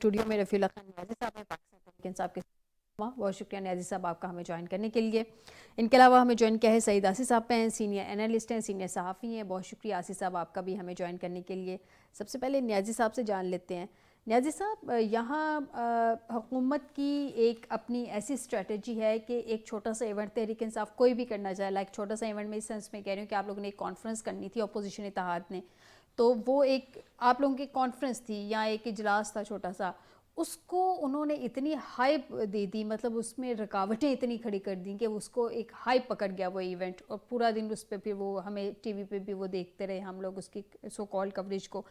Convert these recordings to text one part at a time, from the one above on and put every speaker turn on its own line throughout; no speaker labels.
Studio میں رفیع اللہ خان نیازی صاحب ہیں، پاکستان تحریک انصاف کے بہت شکریہ نیازی صاحب آپ کا ہمیں جوائن کرنے کے لیے. ان کے علاوہ ہمیں جوائن کیا ہے سعید آصف صاحب ہیں، سینئر انالسٹ ہیں، سینئر صحافی ہیں. بہت شکریہ آصف صاحب آپ کا بھی ہمیں جوائن کرنے کے لیے. سب سے پہلے نیازی صاحب سے جان لیتے ہیں. نیازی صاحب، یہاں حکومت کی ایک اپنی ایسی اسٹریٹجی ہے کہ ایک چھوٹا سا ایونٹ تحریک انصاف کوئی بھی کرنا چاہے، لائک چھوٹا سا ایونٹ میں اس سینس میں کہہ رہی ہوں کہ آپ لوگوں نے ایک کانفرنس کرنی تھی اپوزیشن اتحاد نے، تو وہ ایک آپ لوگوں کی کانفرنس تھی یا ایک اجلاس تھا چھوٹا سا، اس کو انہوں نے اتنی ہائپ دے دی، مطلب اس میں رکاوٹیں اتنی کھڑی کر دیں کہ اس کو ایک ہائپ پکڑ گیا وہ ایونٹ، اور پورا دن اس پہ پھر وہ ہمیں ٹی وی پہ بھی وہ دیکھتے رہے ہم لوگ اس کی سو کال کوریج کو.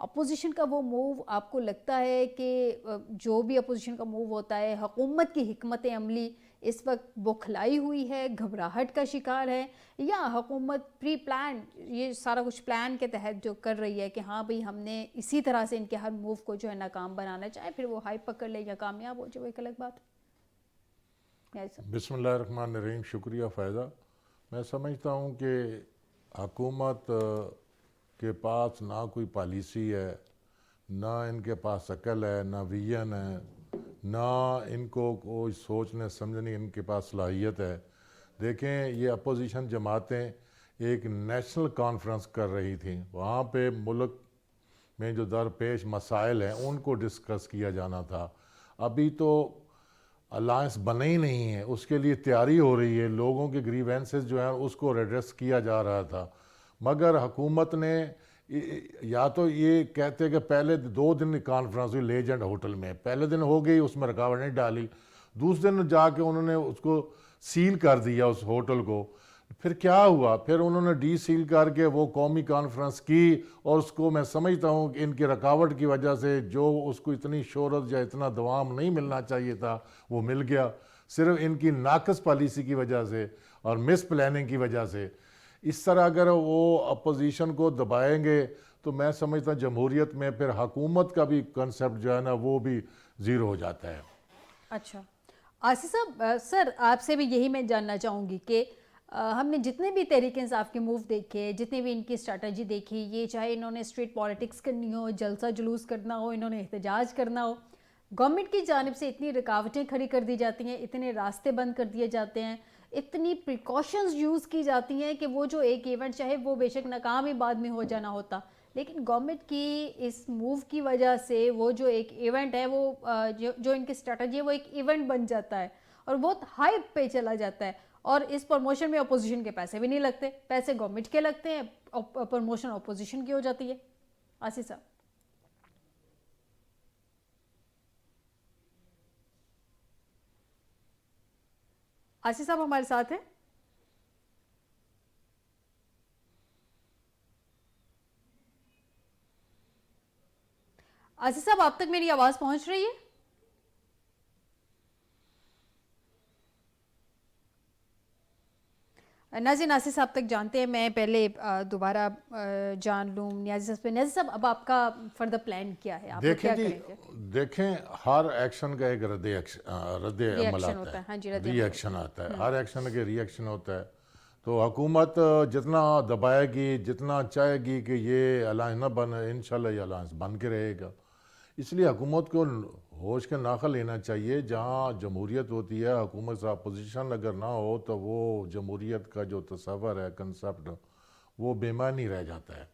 اپوزیشن کا وہ موو آپ کو لگتا ہے کہ جو بھی اپوزیشن کا موو ہوتا ہے، حکومت کی حکمت عملی اس وقت بوکھلائی ہوئی ہے، گھبراہٹ کا شکار ہے، یا حکومت پری پلان یہ سارا کچھ پلان کے تحت جو کر رہی ہے کہ ہاں بھئی ہم نے اسی طرح سے ان کے ہر موو کو جو ہے ناکام بنانا چاہے، پھر وہ ہائپ پکڑ لے یا کامیاب ہو جائے، وہ ایک الگ بات.
بسم اللہ الرحمن الرحیم. شکریہ فائدہ. میں سمجھتا ہوں کہ حکومت کے پاس نہ کوئی پالیسی ہے، نہ ان کے پاس عقل ہے، نہ ویژن ہے، نہ ان کو کوئی سوچنے سمجھنے ان کے پاس صلاحیت ہے. دیکھیں، یہ اپوزیشن جماعتیں ایک نیشنل کانفرنس کر رہی تھیں، وہاں پہ ملک میں جو درپیش مسائل ہیں ان کو ڈسکس کیا جانا تھا. ابھی تو الائنس بنے ہی نہیں ہے، اس کے لیے تیاری ہو رہی ہے، لوگوں کے گریوینسز جو ہیں اس کو ریڈریس کیا جا رہا تھا. مگر حکومت نے یا تو یہ کہتے کہ پہلے 2 دن کانفرنس ہوئی لیجنڈ ہوٹل میں، پہلے دن ہو گئی، اس میں رکاوٹیں ڈالی، دوسرے دن جا کے انہوں نے اس کو سیل کر دیا اس ہوٹل کو. پھر کیا ہوا؟ پھر انہوں نے ڈی سیل کر کے وہ قومی کانفرنس کی، اور اس کو میں سمجھتا ہوں کہ ان کی رکاوٹ کی وجہ سے جو اس کو اتنی شہرت یا اتنا دوام نہیں ملنا چاہیے تھا وہ مل گیا، صرف ان کی ناقص پالیسی کی وجہ سے اور مس پلاننگ کی وجہ سے. اس طرح اگر وہ اپوزیشن کو دبائیں گے تو میں سمجھتا ہوں جمہوریت میں پھر حکومت کا بھی کنسپٹ جو ہے نا وہ بھی زیرو ہو جاتا ہے.
اچھا آصف صاحب، سر آپ سے بھی یہی میں جاننا چاہوں گی کہ ہم نے جتنے بھی تحریک انصاف کے موو دیکھے، جتنے بھی ان کی اسٹریٹجی دیکھی، یہ چاہے انہوں نے اسٹریٹ پالیٹکس کرنی ہو، جلسہ جلوس کرنا ہو، انہوں نے احتجاج کرنا ہو، گورنمنٹ کی جانب سے اتنی رکاوٹیں کھڑی کر دی جاتی ہیں، اتنے راستے بند کر دیے جاتے ہیں، اتنی پریکاشنز یوز کی جاتی ہیں کہ وہ جو ایک ایونٹ چاہے وہ بے شک ناکام ہی بعد میں ہو جانا ہوتا، لیکن گورنمنٹ کی اس موو کی وجہ سے وہ جو ایک ایونٹ ہے وہ جو ان کی اسٹریٹجی ہے وہ ایک ایونٹ بن جاتا ہے اور بہت ہائپ پہ چلا جاتا ہے، اور اس پروموشن میں اپوزیشن کے پیسے بھی نہیں لگتے، پیسے گورنمنٹ کے لگتے ہیں، پروموشن اپوزیشن کی ہو جاتی ہے. آصف صاحب. آصف صاحب ہمارے ساتھ ہیں؟ آصف صاحب آپ تک میری آواز پہنچ رہی ہے؟ ناظرین آصف صاحب تک جانتے ہیں، میں پہلے دوبارہ جان لوں نیازی صاحب پہ. نیازی صاحب اب آپ کا فردر پلان کیا ہے؟ آپ لوگ
دیکھیں
کیا
جی،
کریں گے؟
دیکھیں ہر ایکشن کا ایک رد
ری
عمل
ایکشن
آتا
ہوتا
ہے،
ہے. ہاں جی، رد
ری
عمل
ایکشن
ہوتا
آتا ہے،
ہے.
ہر ایکشن کے ری ایکشن ہوتا ہے. تو حکومت جتنا دبائے گی، جتنا چاہے گی کہ یہ الائنس نہ بنے، انشاءاللہ یہ الائنس بن کے رہے گا. اس لیے حکومت کو ہوش کے ناخہ لینا چاہیے. جہاں جمہوریت ہوتی ہے، حکومت سے اپوزیشن اگر نہ ہو تو وہ جمہوریت کا جو تصور ہے، کنسپٹ، وہ بے معنی رہ جاتا ہے.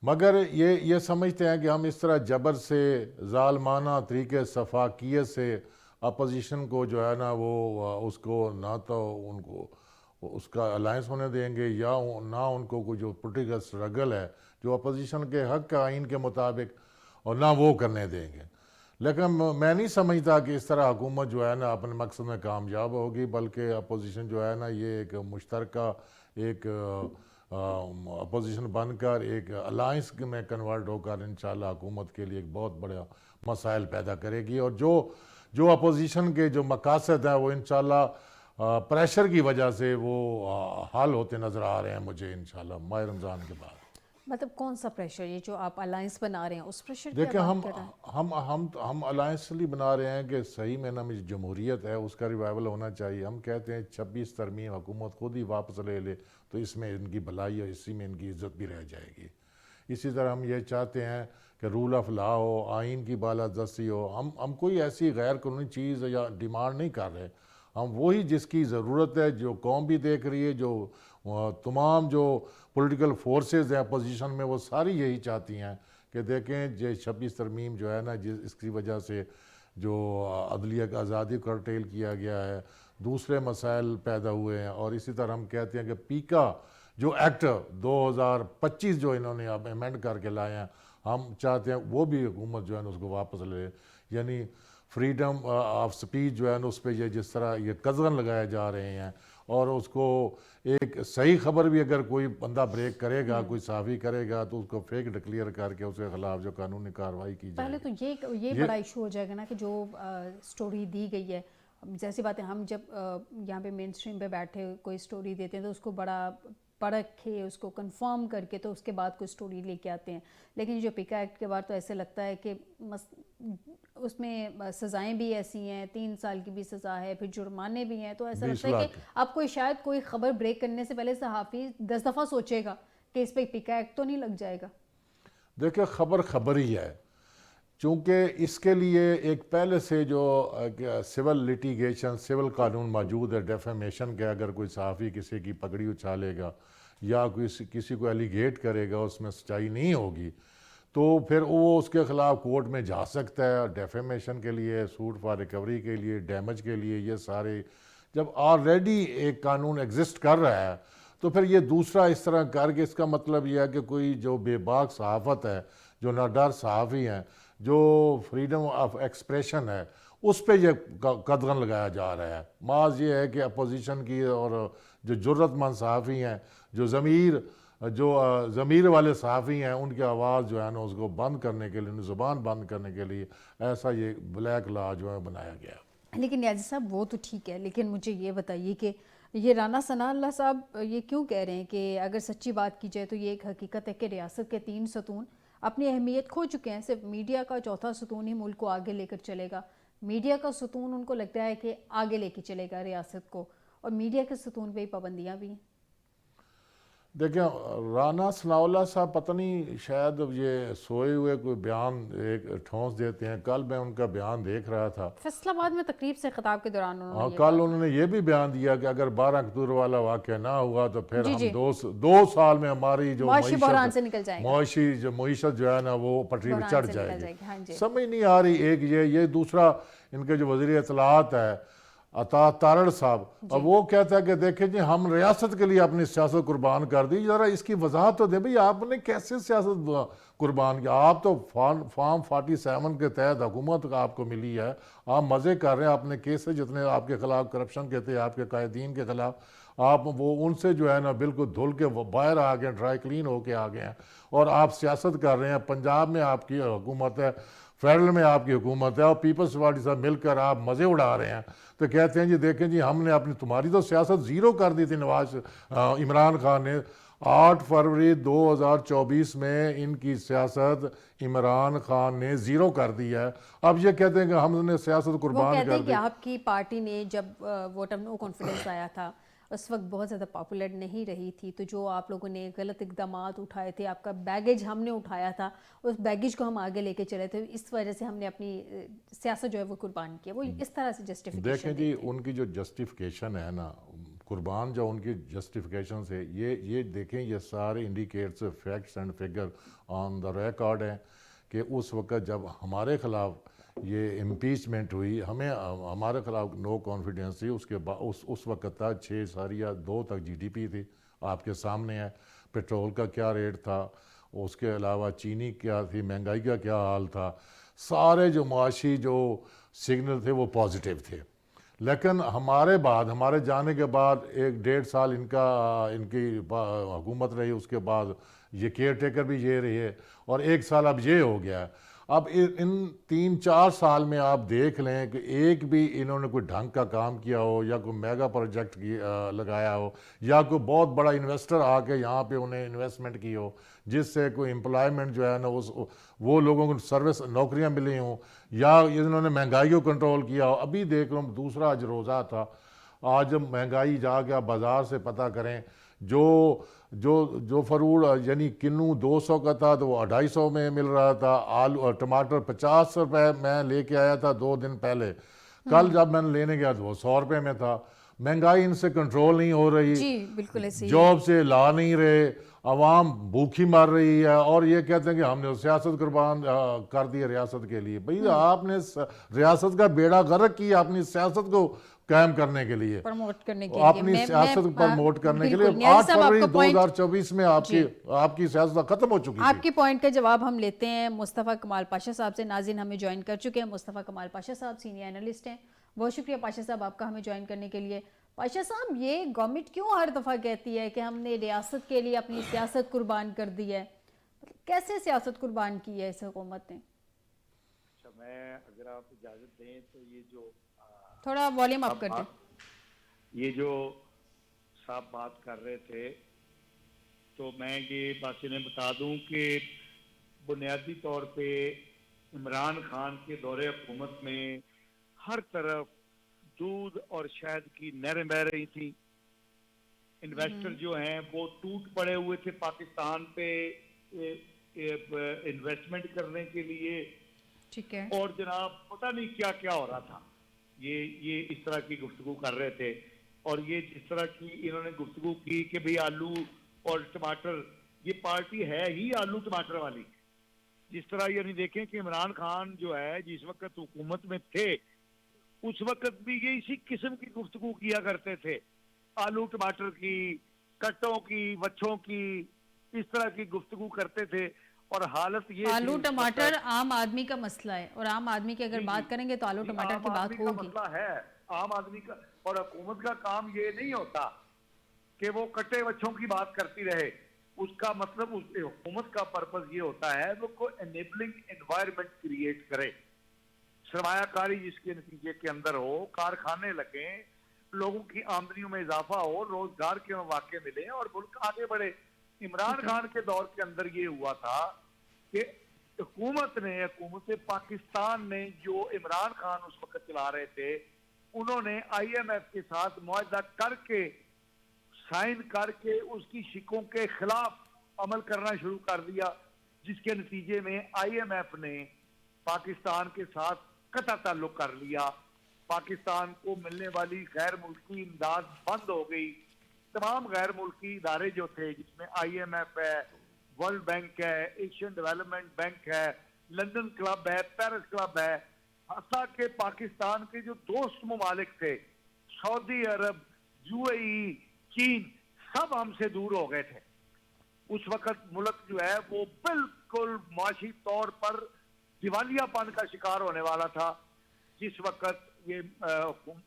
مگر یہ سمجھتے ہیں کہ ہم اس طرح جبر سے، ظالمانہ طریقے، صفاقیت سے اپوزیشن کو جو ہے نا وہ اس کو نہ تو ان کو اس کا الائنس ہونے دیں گے، یا نہ ان کو کوئی جو پولیٹیکل سٹرگل ہے جو اپوزیشن کے حق کا آئین کے مطابق، اور نہ وہ کرنے دیں گے. لیکن میں نہیں سمجھتا کہ اس طرح حکومت جو ہے نا اپنے مقصد میں کامیاب ہوگی، بلکہ اپوزیشن جو ہے نا یہ ایک مشترکہ ایک اپوزیشن بن کر ایک الائنس میں کنورٹ ہو کر انشاءاللہ حکومت کے لیے ایک بہت بڑا مسائل پیدا کرے گی. اور جو اپوزیشن کے جو مقاصد ہیں وہ انشاءاللہ پریشر کی وجہ سے وہ حل ہوتے نظر آ رہے ہیں مجھے انشاءاللہ ماہ رمضان کے بعد.
مطلب کون سا پریشر؟ یہ جو آپ الائنس بنا رہے ہیں اس پریشر کی
دیکھیں،
بات کر رہے ہیں؟
ہم الائنس لیے بنا رہے ہیں کہ صحیح میں نام جمہوریت ہے، اس کا ریوائول ہونا چاہیے. ہم کہتے ہیں 26 ترمیم حکومت خود ہی واپس لے لے تو اس میں ان کی بھلائی اور اسی میں ان کی عزت بھی رہ جائے گی. اسی طرح ہم یہ چاہتے ہیں کہ رول آف لا ہو, آئین کی بالادستی ہو. ہم کوئی ایسی غیر قانونی چیز یا ڈیمانڈ نہیں کر رہے. ہم وہی جس کی ضرورت ہے, جو قوم بھی دیکھ رہی ہے, جو تمام جو پولیٹیکل فورسز ہیں اپوزیشن میں, وہ ساری یہی چاہتی ہیں کہ دیکھیں یہ 26 ترمیم جو ہے نا, اس کی وجہ سے جو عدلیہ کی آزادی کو کرٹیل کیا گیا ہے, دوسرے مسائل پیدا ہوئے ہیں. اور اسی طرح ہم کہتے ہیں کہ پیکا جو ایکٹ 2025 جو انہوں نے اب ایمینڈ کر کے لائے ہیں, ہم چاہتے ہیں وہ بھی حکومت جو ہے نا اس کو واپس لے. یعنی فریڈم آف سپیچ جو ہے نا اس پہ یہ جس طرح یہ قزغن لگائے جا رہے ہیں, اور اس کو ایک صحیح خبر بھی اگر کوئی بندہ بریک کرے گا, کوئی صحافی کرے گا, تو اس کو فیک ڈکلیئر کر کے اس کے خلاف جو قانونی کارروائی کی جائے.
پہلے تو یہ بڑا ایشو ہو جائے گا نا کہ جو سٹوری دی گئی ہے, جیسی بات ہے, ہم جب یہاں پہ مین اسٹریم پہ بیٹھے کوئی سٹوری دیتے ہیں تو اس کو بڑا پرکھ کے اس کو کنفرم کر کے تو اس کے بعد کوئی سٹوری لے کے آتے ہیں. لیکن جو پیکا ایکٹ کے بعد تو ایسے لگتا ہے کہ اس میں سزائیں بھی ایسی ہیں, 3 سال کی بھی سزا ہے, پھر جرمانے بھی ہیں. تو ایسا لگتا ہے کہ اب شاید کوئی خبر بریک کرنے سے پہلے صحافی 10 دفعہ سوچے گا کہ اس پہ پیکا ایکٹ تو نہیں لگ جائے گا.
دیکھیں خبر ہی ہے, چونکہ اس کے لیے ایک پہلے سے جو سول لیٹیگیشن, سول قانون موجود ہے ڈیفیمیشن کے. اگر کوئی صحافی کسی کی پگڑی اچھالے گا یا کسی کو ایلیگیٹ کرے گا, اس میں سچائی نہیں ہوگی, تو پھر وہ اس کے خلاف کورٹ میں جا سکتا ہے. ڈیفیمیشن کے لیے, سوٹ فار ریکوری کے لیے, ڈیمیج کے لیے, یہ سارے جب آلریڈی ایک قانون ایگزسٹ کر رہا ہے, تو پھر یہ دوسرا اس طرح کر کے, اس کا مطلب یہ ہے کہ کوئی جو بے باک صحافت ہے, جو ناڈر صحافی ہیں, جو فریڈم آف ایکسپریشن ہے, اس پہ یہ قدغن لگایا جا رہا ہے. محض یہ ہے کہ اپوزیشن کی اور جو جرت مند صحافی ہیں, جو ضمیر والے صحافی ہیں, ان کی آواز جو ہے نا اس کو بند کرنے کے لیے, ان زبان بند کرنے کے لیے ایسا یہ بلیک لا جو ہے بنایا گیا.
لیکن نیازی صاحب وہ تو ٹھیک ہے, لیکن مجھے یہ بتائیے کہ یہ رانا ثناء اللہ صاحب یہ کیوں کہہ رہے ہیں کہ اگر سچی بات کی جائے تو یہ ایک حقیقت ہے کہ ریاست کے 3 ستون اپنی اہمیت کھو چکے ہیں. صرف میڈیا کا چوتھا ستون ہی ملک کو آگے لے کر چلے گا. میڈیا کا ستون ان کو لگتا ہے کہ آگے لے کے چلے گا ریاست کو, اور میڈیا کے ستون پہ ہی پابندیاں بھی ہیں.
دیکھیں رانا ثناء اللہ صاحب پتہ نہیں شاید یہ سوئے ہوئے کوئی بیان ایک ٹھونس دیتے ہیں. کل میں ان کا بیان دیکھ رہا تھا
فیصل آباد میں تقریب سے خطاب کے دوران انہوں نے
کل انہوں نے یہ بھی بیان دیا کہ اگر 12 اکتوبر والا واقعہ نہ ہوا تو پھر ہم 2 سال میں ہماری جو
معاشی بحران سے نکل جائے گا,
معیشت جو ہے نا وہ پٹری پہ چڑھ جائے گی.
جی.
سمجھ نہیں آ رہی. ایک یہ دوسرا ان کے جو وزیر اطلاعات ہے عطا تارڑ صاحب, اب وہ کہتا ہے کہ دیکھیں جی ہم ریاست کے لیے اپنی سیاست قربان کر دی. ذرا اس کی وضاحت تو دیں بھئی, آپ نے کیسے سیاست قربان کیا؟ آپ تو فارم 47 کے تحت حکومت آپ کو ملی ہے, آپ مزے کر رہے ہیں. اپنے کیسز جتنے آپ کے خلاف کرپشن کے تھے, آپ کے قائدین کے خلاف, آپ وہ ان سے جو ہے نا بالکل دھل کے باہر آ گئے, ڈرائی کلین ہو کے آ گئے ہیں, اور آپ سیاست کر رہے ہیں. پنجاب میں آپ کی حکومت ہے, فیڈرل میں آپ کی حکومت ہے, اور پیپلز پارٹی سے مل کر آپ مزے اڑا رہے ہیں. تو کہتے ہیں جی دیکھیں جی ہم نے تمہاری تو سیاست زیرو کر دی تھی عمران خان نے. 8 فروری 2024 میں ان کی سیاست عمران خان نے زیرو کر دی ہے. اب یہ کہتے ہیں کہ ہم نے سیاست قربان کر دی.
وہ کہتے ہیں کہ آپ کی پارٹی نے جب ووٹ آف نو کانفیڈنس آیا تھا اس وقت بہت زیادہ پاپولر نہیں رہی تھی, تو جو آپ لوگوں نے غلط اقدامات اٹھائے تھے, آپ کا بیگیج ہم نے اٹھایا تھا, اس بیگیج کو ہم آگے لے کے چلے تھے, اس وجہ سے ہم نے اپنی سیاست جو ہے وہ قربان کی. وہ اس طرح سے جسٹیفیکیشن
دیکھیں جی ان کی جو جسٹیفیکیشن ہے نا, قربان جو ان کی جسٹیفیکیشن سے یہ دیکھیں, یہ سارے indicates, facts and figure on the record ہیں کہ اس وقت جب ہمارے خلاف یہ امپیچمنٹ ہوئی, ہمارے خلاف نو کانفیڈنس تھی, اس کے بعد اس وقت تک 6.2 تک جی ڈی پی تھی, آپ کے سامنے ہے. پیٹرول کا کیا ریٹ تھا, اس کے علاوہ چینی کیا تھی, مہنگائی کا کیا حال تھا, سارے جو معاشی جو سگنل تھے وہ پازیٹیو تھے. لیکن ہمارے جانے کے بعد 1.5 سال ان کی حکومت رہی, اس کے بعد یہ کیئر ٹیکر بھی یہ رہی ہے, اور 1 سال اب یہ ہو گیا. اب ان 3-4 سال میں آپ دیکھ لیں کہ ایک بھی انہوں نے کوئی ڈھنگ کا کام کیا ہو, یا کوئی میگا پروجیکٹ لگایا ہو, یا کوئی بہت بڑا انویسٹر آ کے یہاں پہ انہیں انویسٹمنٹ کی ہو جس سے کوئی امپلائمنٹ جو ہے نا وہ لوگوں کو سروس نوکریاں ملی ہوں, یا انہوں نے مہنگائی کو کنٹرول کیا ہو. ابھی دیکھ لو, دوسرا آج روزہ تھا, آج جب مہنگائی جا کے آپ بازار سے پتہ کریں, جو جو فروڑ یعنی کنو 200 کا تھا تو وہ 250 میں مل رہا تھا. آلو ٹماٹر 50 روپے میں لے کے آیا تھا 2 دن پہلے. کل جب میں نے لینے گیا تو وہ 100 روپے میں تھا. مہنگائی ان سے کنٹرول نہیں ہو رہی,
جی بالکل ایسے ہی ہے.
جاب سے لا نہیں رہے, عوام بھوکی مر رہی ہے, اور یہ کہتے ہیں کہ ہم نے سیاست قربان کر دی ریاست کے لیے. بھئی آپ نے ریاست کا بیڑا غرق کیا اپنی سیاست کو قائم کرنے کے لیے,
پروموٹ کرنے کے لیے.
اپنی سیاست پروموٹ کرنے کے لیے.
بالکل نیازی
8
صاحب آپ
فروری
کا پوائنٹ
2024 میں آپ کی سیاست ختم ہو چکی
آپ
تھی.
کے پوائنٹ کا جواب ہم لیتے ہیں مصطفیٰ کمال پاشا صاحب سے. ناظرین ہمیں جوائن کر چکے ہیں مصطفیٰ کمال پاشا صاحب, سینئر اینالسٹ ہیں. بہت شکریہ پاشا صاحب آپ کا ہمیں جوائن کرنے کے لیے. پاشا صاحب یہ گورنمنٹ کیوں ہر دفعہ کہتی ہے کہ ہم نے ریاست کے لیے اپنی سیاست قربان کر دی ہے؟ کیسے سیاست قربان کی ہے اس حکومت نے؟
اچھا, میں اگر آپ اجازت دیں تو یہ جو
تھوڑا والیوم اپ کر دیں.
یہ جو صاحب بات کر رہے تھے تو میں یہ بات انہیں بتا دوں کہ بنیادی طور پہ عمران خان کے دور حکومت میں ہر طرف دودھ اور شہد کی نہریں بہہ رہی تھی. انویسٹر جو ہیں وہ ٹوٹ پڑے ہوئے تھے پاکستان پہ انویسٹمنٹ کرنے کے لیے.
ٹھیک ہے.
اور جناب پتہ نہیں کیا کیا ہو رہا تھا. یہ اس طرح کی گفتگو کر رہے تھے, اور یہ جس طرح کی انہوں نے گفتگو کی کہ بھئی آلو اور ٹماٹر, یہ پارٹی ہے ہی آلو ٹماٹر والی. جس طرح یعنی دیکھیں کہ عمران خان جو ہے جس وقت حکومت میں تھے اس وقت بھی یہ اسی قسم کی گفتگو کیا کرتے تھے, آلو ٹماٹر کی, کٹوں کی, وچھوں کی, اس طرح کی گفتگو کرتے تھے. اور حالت یہ
آلو ٹماٹر عام آدمی کا مسئلہ ہے, اور عام آدمی کی اگر بات کریں گے تو آلو ٹماٹر کی بات ہوگی.
عام آدمی کا مسئلہ ہے, عام آدمی کا. اور حکومت کا کام یہ نہیں ہوتا کہ وہ کٹے وچھوں کی بات کرتی رہے. اس کا مطلب اس حکومت کا پرپس یہ ہوتا ہے وہ کوئی انیبلنگ انوائرمنٹ کریٹ کرے, سرمایہ کاری جس کے نتیجے کے اندر ہو, کارخانے لگیں, لوگوں کی آمدنیوں میں اضافہ ہو, روزگار کے مواقع ملیں اور ملک آگے بڑھے. عمران خان کے دور کے اندر یہ ہوا تھا کہ حکومت پاکستان نے جو عمران خان اس وقت چلا رہے تھے انہوں نے آئی ایم ایف کے ساتھ معاہدہ کر کے سائن کر کے اس کی شکوں کے خلاف عمل کرنا شروع کر دیا, جس کے نتیجے میں آئی ایم ایف نے پاکستان کے ساتھ قطع تعلق کر لیا. پاکستان کو ملنے والی غیر ملکی امداد بند ہو گئی. تمام غیر ملکی ادارے جو تھے جس میں آئی ایم ایف ہے, ورلڈ بینک ہے, ایشین ڈیولپمنٹ بینک ہے, لندن کلب ہے, پیرس کلب ہے, حتیٰ کہ پاکستان کے جو دوست ممالک تھے سعودی عرب, یو اے ای, چین, سب ہم سے دور ہو گئے تھے. اس وقت ملک جو ہے وہ بالکل معاشی طور پر دیوالیہ پن کا شکار ہونے والا تھا جس وقت یہ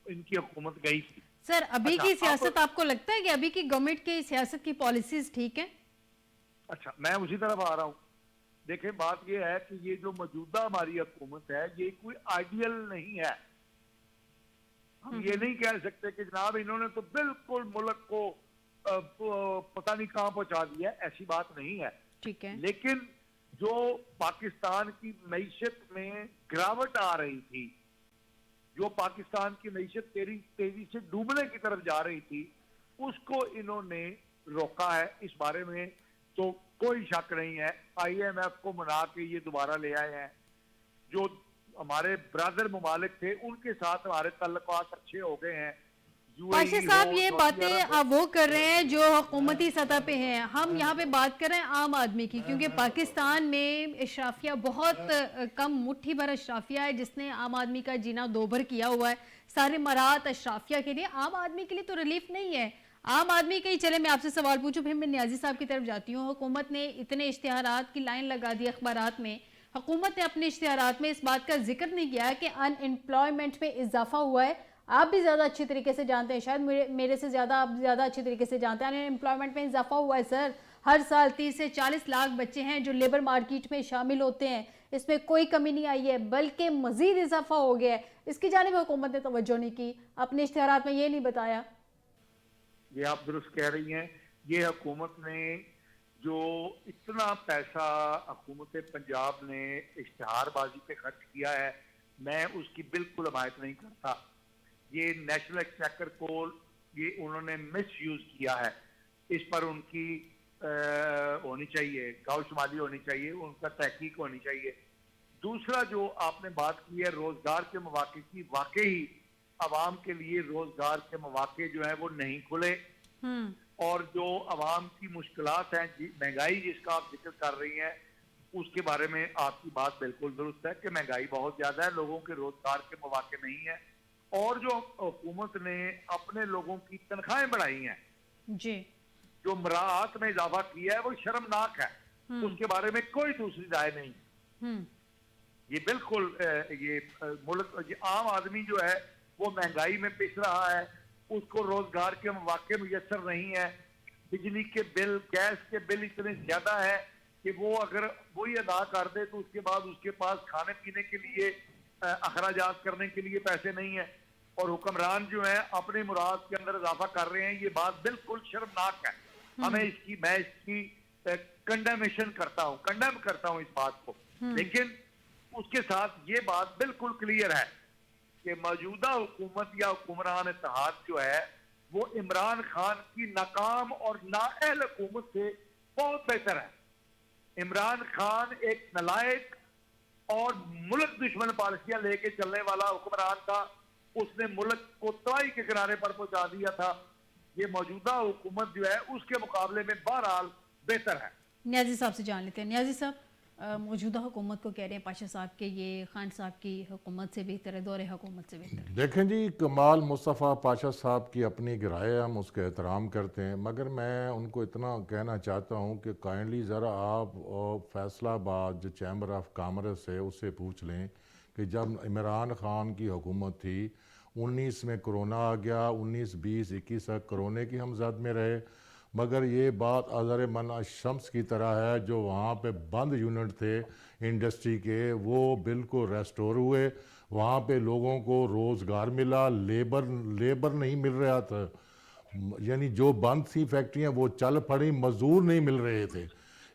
ان کی حکومت گئی تھی.
سر ابھی کی سیاست آپ کو لگتا ہے کہ ابھی کی گورنمنٹ کی سیاست کی پالیسیز ٹھیک ہیں؟
اچھا, میں اسی طرف آ رہا ہوں. دیکھیں بات یہ ہے کہ یہ جو موجودہ ہماری حکومت ہے یہ کوئی آئیڈیل نہیں ہے. ہم یہ نہیں کہہ سکتے کہ جناب انہوں نے تو بالکل ملک کو پتہ نہیں کہاں پہنچا دیا ہے, ایسی بات نہیں ہے.
ٹھیک ہے.
لیکن جو پاکستان کی معیشت میں گراوٹ آ رہی تھی, جو پاکستان کی معیشت تیزی سے ڈوبنے کی طرف جا رہی تھی, اس کو انہوں نے روکا ہے. اس بارے میں تو کوئی شک نہیں ہے. آئی ایم ایف کو منا کے یہ دوبارہ لے آئے ہیں. جو ہمارے برادر ممالک تھے ان کے ساتھ ہمارے تعلقات اچھے ہو گئے ہیں.
پاشا صاحب یہ باتیں آپ وہ کر رہے ہیں جو حکومتی سطح پہ ہیں, ہم یہاں پہ بات کر رہے ہیں عام آدمی کی, کیونکہ پاکستان میں اشرافیہ بہت کم, مٹھی بھر اشرافیہ ہے جس نے عام آدمی کا جینا دوبھر کیا ہوا ہے. سارے مرات اشرافیہ کے لیے, عام آدمی کے لیے تو ریلیف نہیں ہے. عام آدمی کے ہی, چلے میں آپ سے سوال پوچھوں پھر میں نیازی صاحب کی طرف جاتی ہوں. حکومت نے اتنے اشتہارات کی لائن لگا دی اخبارات میں, حکومت نے اپنے اشتہارات میں اس بات کا ذکر نہیں کیا کہ ان امپلائمنٹ میں اضافہ ہوا ہے. آپ بھی زیادہ اچھی طریقے سے جانتے ہیں, شاید میرے سے زیادہ آپ زیادہ اچھی طریقے سے جانتے ہیں, ان امپلائمنٹ میں اضافہ ہوا ہے سر. ہر سال 30 سے 40 لاکھ بچے ہیں جو لیبر مارکیٹ میں شامل ہوتے ہیں, اس میں کوئی کمی نہیں آئی ہے بلکہ مزید اضافہ ہو گیا ہے. اس کی جانب حکومت نے توجہ نہیں کی, اپنے اشتہارات میں یہ نہیں بتایا.
یہ آپ درست کہہ رہی ہیں. یہ حکومت نے جو اتنا پیسہ حکومت پنجاب نے اشتہار بازی پہ خرچ کیا ہے, میں اس کی بالکل حمایت نہیں کرتا. یہ نیشنل ایکسچیکر کو یہ انہوں نے مس یوز کیا ہے. اس پر ان کی ہونی چاہیے, گاؤں شمالی ہونی چاہیے, ان کا تحقیق ہونی چاہیے. دوسرا جو آپ نے بات کی ہے روزگار کے مواقع کی, واقعی عوام کے لیے روزگار کے مواقع جو ہیں وہ نہیں کھلے, اور جو عوام کی مشکلات ہیں, مہنگائی جس کا آپ ذکر کر رہی ہیں, اس کے بارے میں آپ کی بات بالکل درست ہے کہ مہنگائی بہت زیادہ ہے, لوگوں کے روزگار کے مواقع نہیں ہیں, اور جو حکومت نے اپنے لوگوں کی تنخواہیں بڑھائی ہیں,
جی,
جو مراعات میں اضافہ کیا ہے, وہ شرمناک ہے. اس کے بارے میں کوئی دوسری رائے نہیں. یہ بالکل یہ ملک, عام آدمی جو ہے وہ مہنگائی میں پس رہا ہے, اس کو روزگار کے مواقع میسر نہیں ہے, بجلی کے بل, گیس کے بل اتنے زیادہ ہے کہ وہ اگر وہی ادا کر دے تو اس کے بعد اس کے پاس کھانے پینے کے لیے, اخراجات کرنے کے لیے پیسے نہیں ہیں, اور حکمران جو ہیں اپنے مراد کے اندر اضافہ کر رہے ہیں. یہ بات بالکل شرمناک ہے. ہمیں میں اس کی کنڈیمنیشن کرتا ہوں اس بات کو, لیکن اس کے ساتھ یہ بات بالکل کلیئر ہے کہ موجودہ حکومت یا حکمران اتحاد جو ہے وہ عمران خان کی ناکام اور نااہل حکومت سے بہت بہتر ہے. عمران خان ایک نالائق اور ملک دشمن پالیسیاں لے کے چلنے والا حکمران تھا, اس نے ملک کو تباہی کے کنارے پر پہنچا دیا تھا. یہ موجودہ حکومت جو ہے اس کے مقابلے میں بہرحال بہتر ہے.
نیازی صاحب سے جان لیتے ہیں. نیازی صاحب, موجودہ حکومت کو کہہ رہے ہیں پاشا صاحب کہ یہ خان صاحب کی حکومت سے بہتر ہے, دور حکومت سے بہتر ہے.
دیکھیں جی, کمال مصطفیٰ پاشا صاحب کی اپنی رائے ہے, ہم اس کا احترام کرتے ہیں, مگر میں ان کو اتنا کہنا چاہتا ہوں کہ کائنڈلی ذرا آپ فیصلہ آباد جو چیمبر آف کامرس ہے اس سے پوچھ لیں کہ جب عمران خان کی حکومت تھی 19 میں کرونا آ گیا, 19, 20, 21 تک کرونے کی ہم زد میں رہے, مگر یہ بات اظہر من الشمس کی طرح ہے, جو وہاں پہ بند یونٹ تھے انڈسٹری کے وہ بالکل ریسٹور ہوئے, وہاں پہ لوگوں کو روزگار ملا, لیبر نہیں مل رہا تھا, یعنی جو بند تھی فیکٹریاں وہ چل پڑیں, مزدور نہیں مل رہے تھے.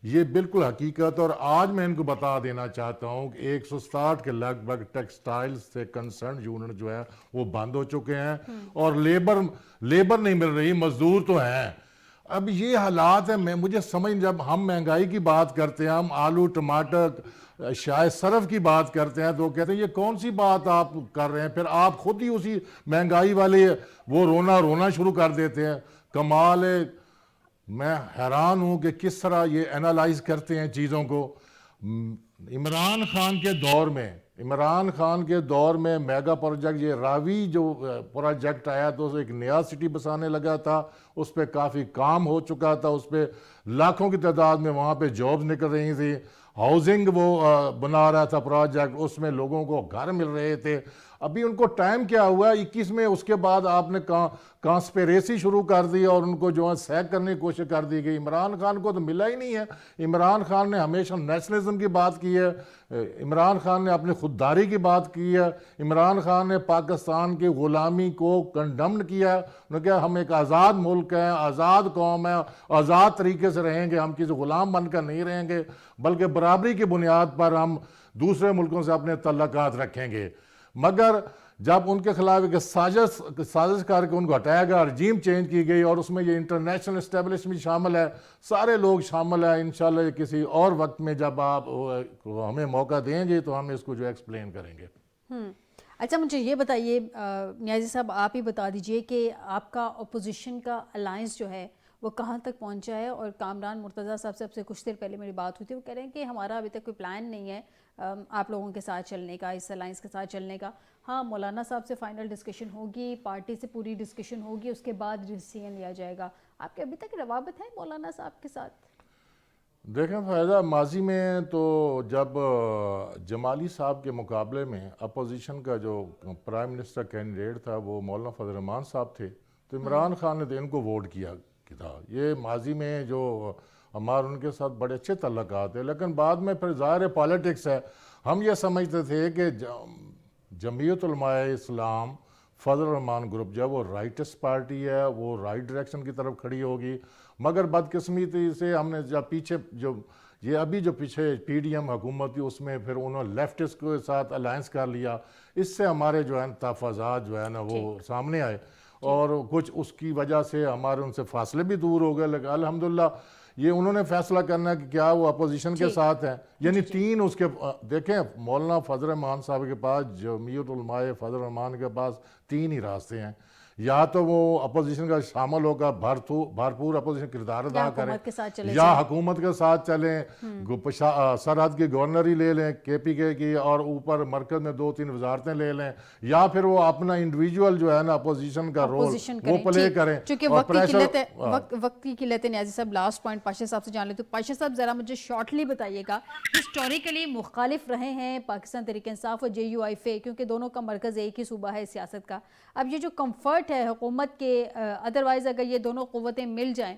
یہ بالکل حقیقت. اور آج میں ان کو بتا دینا چاہتا ہوں کہ 160 کے لگ بھگ ٹیکسٹائل سے کنسرن یونٹ جو ہے وہ بند ہو چکے ہیں, اور لیبر نہیں مل رہی, مزدور تو ہیں. اب یہ حالات ہیں. مجھے سمجھ, جب ہم مہنگائی کی بات کرتے ہیں, ہم آلو ٹماٹر شائع صرف کی بات کرتے ہیں, تو کہتے ہیں یہ کون سی بات آپ کر رہے ہیں, پھر آپ خود ہی اسی مہنگائی والے وہ رونا شروع کر دیتے ہیں. کمال ہے, میں حیران ہوں کہ کس طرح یہ انالائز کرتے ہیں چیزوں کو. عمران خان کے دور میں میگا پروجیکٹ, یہ راوی جو پروجیکٹ آیا تو ایک نیا سٹی بسانے لگا تھا, اس پہ کافی کام ہو چکا تھا, اس پہ لاکھوں کی تعداد میں وہاں پہ جابز نکل رہی تھی, ہاؤزنگ وہ بنا رہا تھا پروجیکٹ, اس میں لوگوں کو گھر مل رہے تھے. ابھی ان کو ٹائم کیا ہوا 21 میں, اس کے بعد آپ نے کانسپیریسی شروع کر دی اور ان کو جو ہے سیک کرنے کی کوشش کر دی گئی. عمران خان کو تو ملا ہی نہیں ہے. عمران خان نے ہمیشہ نیشنلزم کی بات کی ہے, عمران خان نے اپنی خودداری کی بات کی ہے, عمران خان نے پاکستان کی غلامی کو کنڈمن کیا ہے. انہوں نے کہا ہم ایک آزاد ملک ہیں, آزاد قوم ہے, آزاد طریقے سے رہیں گے, ہم کسی غلام بن کر نہیں رہیں گے, بلکہ برابری کی بنیاد پر ہم دوسرے ملکوں سے اپنے تعلقات رکھیں گے. مگر جب ان کے خلاف ایک سازش کر کے ان کو ہٹایا گیا, رجیم چینج کی گئی, اور اس میں یہ انٹرنیشنل اسٹیبلشمنٹ شامل ہے, سارے لوگ شامل ہیں. انشاءاللہ کسی اور وقت میں جب آپ ہمیں موقع دیں گے تو ہم اس کو جو ایکسپلین کریں گے.
اچھا, مجھے یہ بتائیے نیازی صاحب, آپ ہی بتا دیجئے کہ آپ کا اپوزیشن کا الائنس جو ہے وہ کہاں تک پہنچا ہے. اور کامران مرتضیٰ صاحب سے اب سے کچھ دیر پہلے میری بات ہوئی تھی, وہ کہہ رہے ہیں کہ ہمارا ابھی تک کوئی پلان نہیں ہے آپ لوگوں کے ساتھ چلنے کا, اس الائنس کے ساتھ چلنے کا. ہاں, مولانا صاحب سے فائنل ڈسکشن ہوگی, پارٹی سے پوری ڈسکشن ہوگی, اس کے بعد ڈیسیژن لیا جائے گا. آپ کے ابھی تک روابط ہیں مولانا صاحب کے ساتھ؟
دیکھیں فائدہ, ماضی میں تو جب جمالی صاحب کے مقابلے میں اپوزیشن کا جو پرائم منسٹر کینڈیڈیٹ تھا وہ مولانا فضل الرحمان صاحب تھے, تو عمران خان نے ان کو ووٹ کیا تھا. یہ ماضی میں جو ہمارے ان کے ساتھ بڑے اچھے تعلقات ہیں, لیکن بعد میں پھر ظاہر پالیٹکس ہے. ہم یہ سمجھتے تھے کہ جمعیت علماء اسلام فضل الرحمان گروپ جب وہ رائٹس پارٹی ہے, وہ رائٹ ڈائریکشن کی طرف کھڑی ہوگی, مگر بدقسمتی سے ہم نے جب پیچھے جو پیچھے پی ڈی ایم حکومت تھی اس میں پھر انہوں نے لیفٹسٹ کے ساتھ الائنس کر لیا, اس سے ہمارے جو ہے تحفظات جو ہے نا وہ سامنے آئے, اور کچھ اس کی وجہ سے ہمارے ان سے فاصلے بھی دور ہو گئے. لیکن الحمدللہ یہ انہوں نے فیصلہ کرنا ہے کہ کیا وہ اپوزیشن کے ساتھ ہیں. یعنی تین اس کے دیکھیں مولانا فضل الرحمان صاحب کے پاس, جمعیت علماء فضل الرحمان کے پاس تین ہی راستے ہیں. یا تو وہ اپوزیشن کا شامل ہوگا, بھرپور اپوزیشن کردار ادا کریں, یا حکومت کے ساتھ چلیں, سرحد کی گورنری لے لیں کے پی کے کی, اور اوپر مرکز میں 2-3 وزارتیں لے لیں, یا پھر وہ اپنا انڈیویجول جو ہے نا اپوزیشن کا رول وہ پلے کریں.
چونکہ وقت کی قلت ہے نیازی صاحب, لاسٹ پوائنٹ پاشا صاحب سے جان لیں. تو پاشا صاحب ذرا مجھے شارٹلی بتائیے گا, ہسٹوریکلی مخالف رہے ہیں پاکستان تحریک انصاف اور جے یو آئی فے, کیونکہ دونوں کا مرکز ایک ہی صوبہ ہے سیاست کا. اب یہ جو کمفرٹ ہے حکومت کے, ادروائز اگر یہ دونوں قوتیں مل جائیں,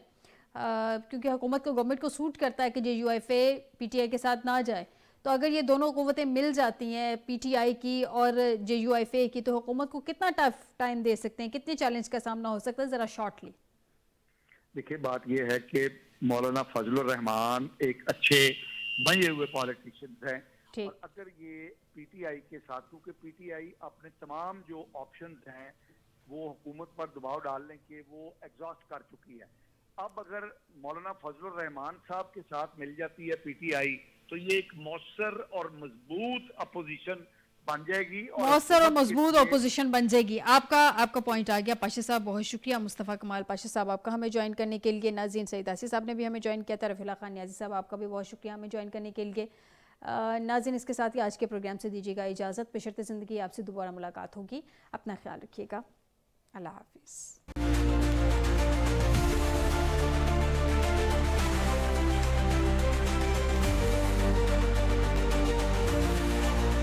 کیونکہ حکومت کو گورنمنٹ کو سوٹ کرتا ہے کہ جے you I Fe P T I کے ساتھ نہ جائے, تو اگر یہ دونوں قوتیں مل جاتی ہیں پی ٹی آئی کی اور جے یو آئی فے کی, تو حکومت کو کتنا ٹف ٹائم دے سکتے ہیں, کتنے چیلنج کا سامنا ہو سکتا ہے, ذرا شارٹلی.
دیکھیں بات یہ ہے کہ مولانا فضل الرحمان ایک اچھے بنے ہوئے پالیٹیشنز ہیں, اور اگر یہ پی ٹی آئی کے ساتھ, کیونکہ پی ٹی آئی اپنے تمام جو آپشنز ہیں وہ حکومت پر دباؤ ڈالنے کے وہ ایگزاسٹ کر چکی ہے. اب اگر مولانا فضل الرحمان صاحب کے ساتھ مل جاتی ہے پی ٹی آئی, تو یہ ایک مؤثر اور مضبوط اپوزیشن بن جائے گی,
مؤثر اور مضبوط اپوزیشن بن جائے گی. آپ کا پوائنٹ آ گیا پاشا صاحب, بہت شکریہ. مصطفیٰ کمال پاشا صاحب آپ کا ہمیں جوائن کرنے کے لیے. ناظرین سعید آصف صاحب نے بھی ہمیں جوائن کیا تھا. رفیع خان نیازی صاحب آپ کا بھی بہت شکریہ ہمیں جوائن کرنے کے لیے. ناظرین اس کے ساتھ ہی آج کے پروگرام سے دیجیے گا اجازت. بشرط زندگی آپ سے دوبارہ ملاقات ہوگی. اپنا خیال رکھیے گا. اللہ حافظ.